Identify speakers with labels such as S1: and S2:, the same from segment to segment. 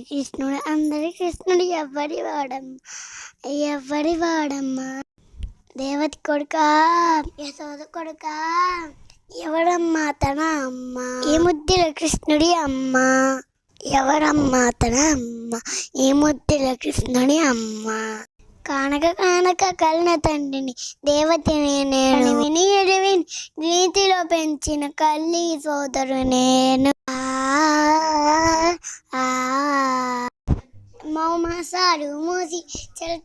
S1: కృష్ణుడు అందరి కృష్ణుడు ఎవరి వాడమ్మా దేవతి కొడుకా యశోద కొడుకా ఎవరమ్మా తన అమ్మ ఈ ముద్దుల కృష్ణుడి అమ్మ ఎవరమ్మా తన అమ్మ ఈ ముద్దుల కృష్ణుడి అమ్మ కానక కలన తండ్రిని దేవతిని నేను విని నీతిలో పెంచిన కల్లి సోదరు నేను మౌమాసాలు మూసి చల్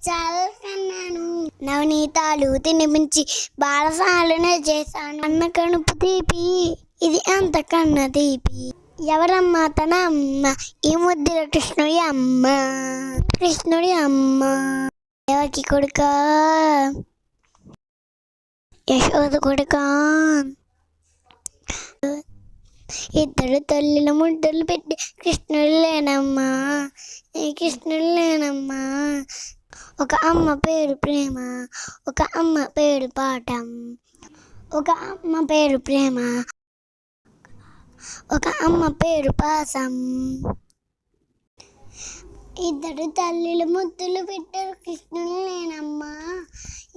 S1: కన్నాను నవనీతాలు తినిపించి బాలసాలను చేశాను అన్న కనుపు తీపి ఇది అంతకన్నా తీపి ఎవరమ్మా తన అమ్మ ఈ ముద్దుల కృష్ణుడి అమ్మ దేవకి కొడుకా యశోద కొడుకా ఇద్దరు తల్లిల ముద్దలు పెట్టి కృష్ణుడు లేనమ్మా ఒక అమ్మ పేరు ప్రేమ ఒక అమ్మ పేరు పాఠం ఒక అమ్మ పేరు ప్రేమ ఒక అమ్మ పేరు పాసం ఇద్దరు తల్లిలు ముద్దులు పెట్టారు కృష్ణుడు లేనమ్మా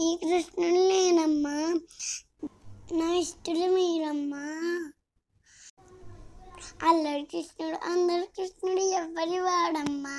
S1: ఈ కృష్ణుడు లేనమ్మా నా ఇష్టలు మీరమ్మా అల్లరి కృష్ణుడు అందరు కృష్ణుడు ఎవరి వాడమ్మా